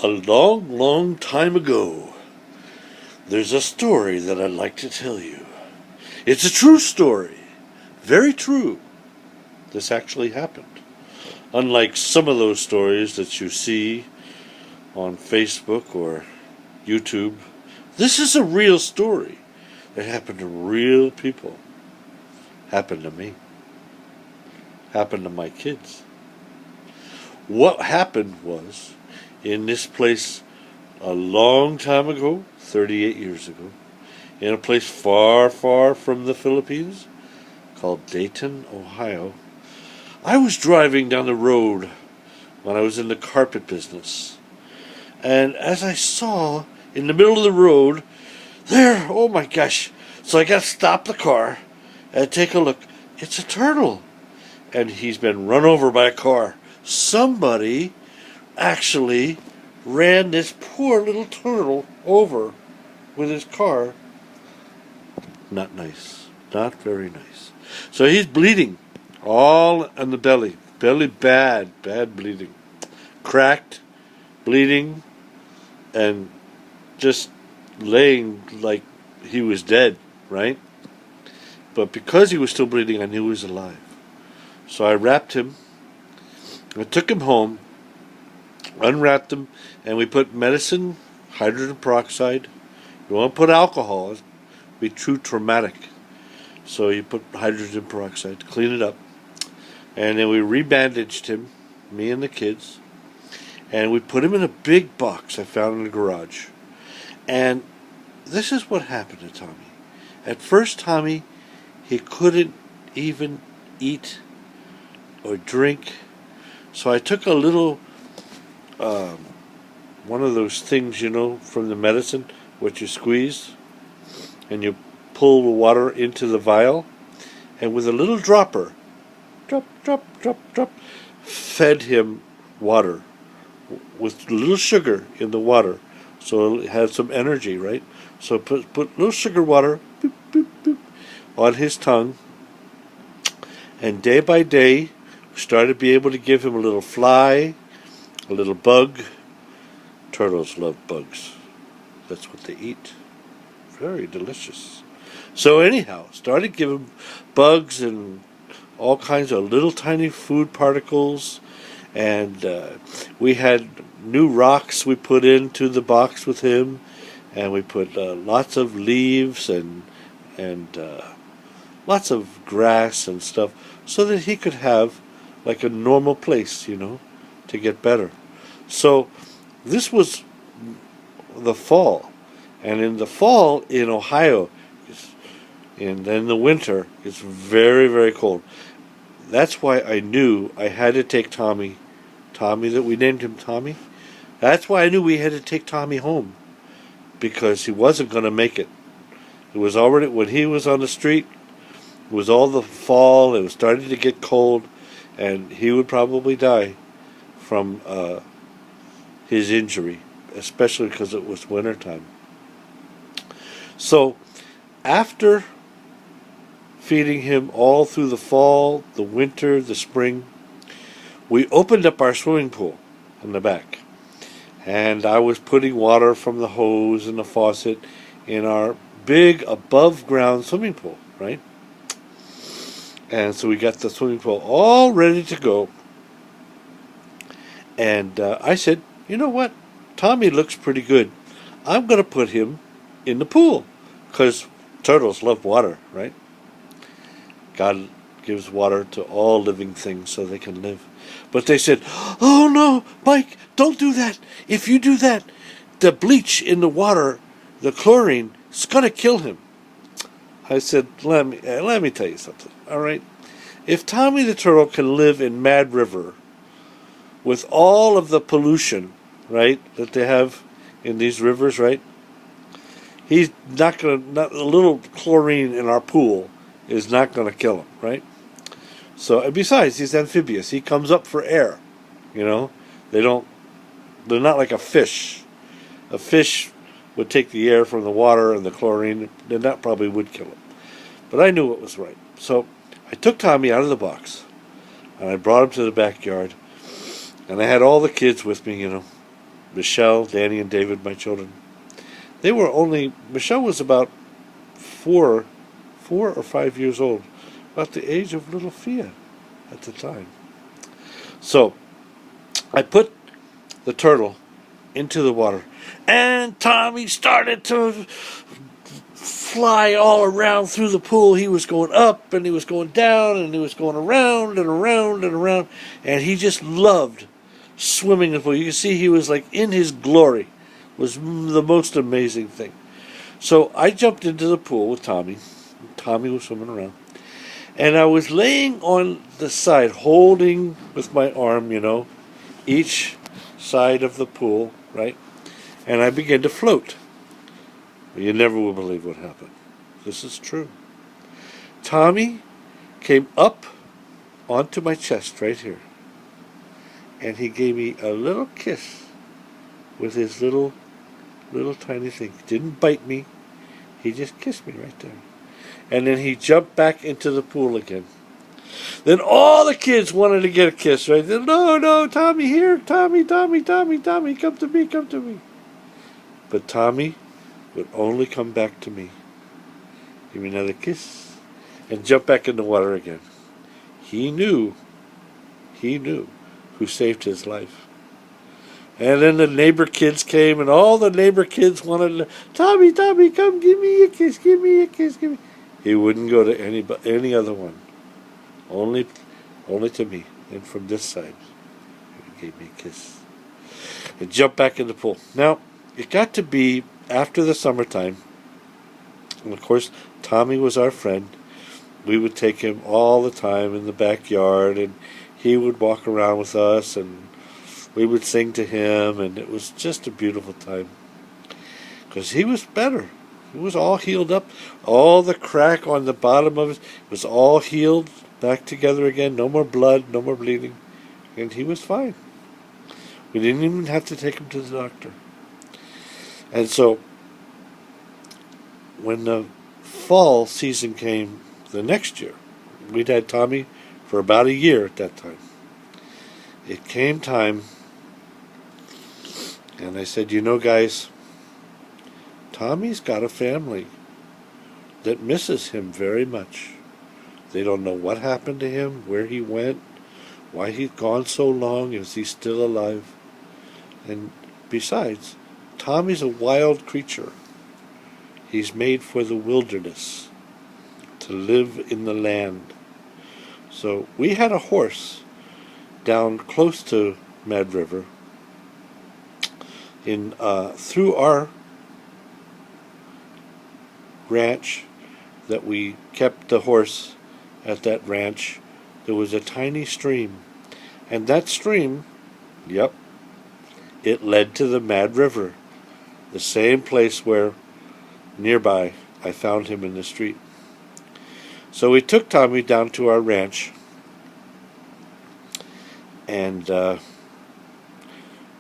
A long, long time ago, there's a story that I'd like to tell you. It's a true story. Very true. This actually happened. Unlike some of those stories that you see on Facebook or YouTube, this is a real story that happened to real people. Happened to me. Happened to my kids. What happened was, in this place a long time ago, 38 years ago, in a place far, far from the Philippines, called Dayton, Ohio, I was driving down the road when I was in the carpet business. And as I saw in the middle of the road, there, oh my gosh, so I got to stop the car and take a look. It's a turtle. And he's been run over by a car. Somebody actually ran this poor little turtle over with his car. Not nice. Not very nice. So he's bleeding all in the belly. Belly bad bleeding. Cracked, bleeding, and just laying like he was dead, right? But because he was still bleeding, I knew he was alive. So I wrapped him. I took him home, unwrapped him, and we put medicine, hydrogen peroxide. You want to put alcohol, it'd be too traumatic. So you put hydrogen peroxide to clean it up. And then we rebandaged him, me and the kids, and we put him in a big box I found in the garage. And this is what happened to Tommy. At first, Tommy, he couldn't even eat or drink. So I took a little, one of those things, from the medicine, what you squeeze, and you pull the water into the vial, and with a little dropper, drop, drop, drop, drop, fed him water with a little sugar in the water, so it had some energy, right? So put little sugar water, boop, boop, boop, on his tongue, and day by day, started to be able to give him a little fly, a little bug. Turtles love bugs. That's what they eat. Very delicious. So anyhow, started giving bugs and all kinds of little tiny food particles. And we had new rocks we put into the box with him. And we put lots of leaves and lots of grass and stuff so that he could have like a normal place, to get better. So this was the fall. And in the fall in Ohio, and then the winter, it's very, very cold. That's why I knew I had to take Tommy, that we named him Tommy. That's why I knew we had to take Tommy home, because he wasn't going to make it. It was already, when he was on the street, it was all the fall, it was starting to get cold, and he would probably die from his injury, especially because it was wintertime. So, after feeding him all through the fall, the winter, the spring, we opened up our swimming pool in the back. And I was putting water from the hose and the faucet in our big above-ground swimming pool, right? And so we got the swimming pool all ready to go. And I said, you know what? Tommy looks pretty good. I'm going to put him in the pool, because turtles love water, right? God gives water to all living things so they can live. But they said, oh no, Mike, don't do that. If you do that, the bleach in the water, the chlorine, is going to kill him. I said, let me tell you something, all right? If Tommy the turtle can live in Mad River with all of the pollution, right, that they have in these rivers, right, he's not a little chlorine in our pool is not going to kill him, right? So, and besides, he's amphibious. He comes up for air, they're not like a fish. A fish would take the air from the water and the chlorine, then that probably would kill him. But I knew it was right. So I took Tommy out of the box, and I brought him to the backyard, and I had all the kids with me, Michelle, Danny, and David, my children. Michelle was about 4 or 5 years old, about the age of little Fia at the time. So I put the turtle into the water, and Tommy started to fly all around through the pool. He was going up, and he was going down, and he was going around and around and around, and he just loved swimming in the pool. You can see he was like in his glory. It was the most amazing thing. So I jumped into the pool with Tommy. Tommy was swimming around. And I was laying on the side, holding with my arm, each side of the pool, right? And I began to float. You never will believe what happened. This is true. Tommy came up onto my chest right here. And he gave me a little kiss with his little tiny thing. He didn't bite me. He just kissed me right there. And then he jumped back into the pool again. Then all the kids wanted to get a kiss, right? No, Tommy, here, Tommy, come to me. But Tommy would only come back to me, give me another kiss, and jump back in the water again. He knew who saved his life. And then the neighbor kids came, and all the neighbor kids wanted to, Tommy, come, give me a kiss, give me. He wouldn't go to any other one, only to me. And from this side, he gave me a kiss. And jumped back in the pool. Now, it got to be after the summertime, and of course, Tommy was our friend. We would take him all the time in the backyard, and he would walk around with us, and we would sing to him, and it was just a beautiful time. Because he was better. He was all healed up. All the crack on the bottom of it was all healed back together again. No more blood, no more bleeding. And he was fine. We didn't even have to take him to the doctor. And so, when the fall season came the next year, we'd had Tommy for about a year at that time. It came time, and I said, guys, Tommy's got a family that misses him very much. They don't know what happened to him, where he went, why he's gone so long, is he still alive? And besides, Tommy's a wild creature. He's made for the wilderness, to live in the land. So we had a horse down close to Mad River, through our ranch that we kept the horse at. That ranch, there was a tiny stream, and that stream, it led to the Mad River, the same place where nearby I found him in the street. So we took Tommy down to our ranch, and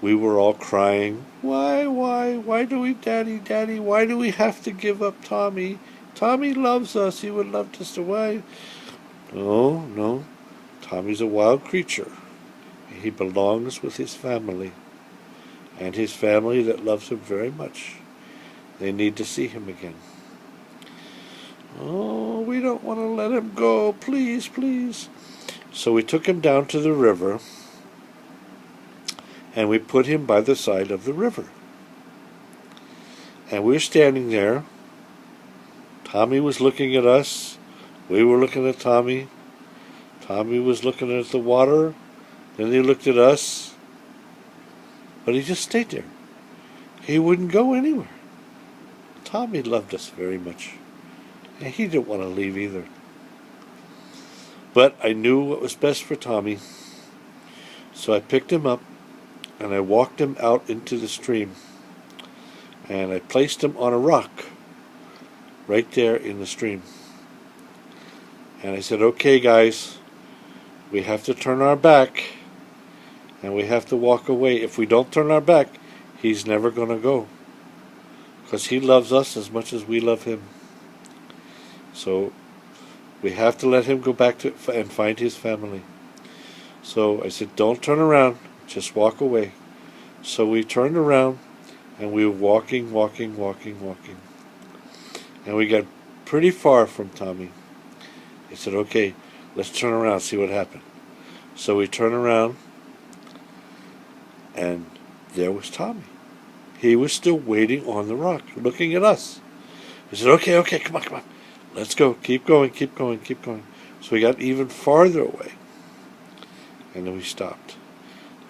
we were all crying. Why do we, Daddy, why do we have to give up Tommy? Tommy loves us. He would love us away. No. Tommy's a wild creature. He belongs with his family, and his family that loves him very much. They need to see him again. Oh, we don't want to let him go. Please. So we took him down to the river, and we put him by the side of the river. And we were standing there. Tommy was looking at us. We were looking at Tommy. Tommy was looking at the water. Then he looked at us. But he just stayed there. He wouldn't go anywhere. Tommy loved us very much. And he didn't want to leave either. But I knew what was best for Tommy. So I picked him up, and I walked him out into the stream. And I placed him on a rock right there in the stream. And I said, okay, guys, we have to turn our back, and we have to walk away. If we don't turn our back, he's never going to go, because he loves us as much as we love him. So we have to let him go back and find his family. So I said, don't turn around, just walk away. So we turned around and we were walking. And we got pretty far from Tommy. He said, okay, let's turn around, see what happened. So we turned around, and there was Tommy. He was still waiting on the rock, looking at us. He said, okay, come on. Let's go, keep going. So we got even farther away. And then we stopped.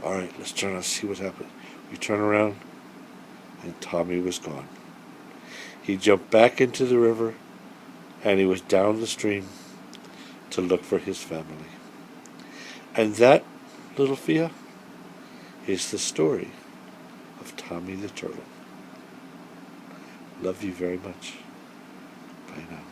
All right, let's turn around, see what happened. We turned around, and Tommy was gone. He jumped back into the river, and he was down the stream to look for his family. And that, little Fia, is the story of Tommy the Turtle. Love you very much. Bye now.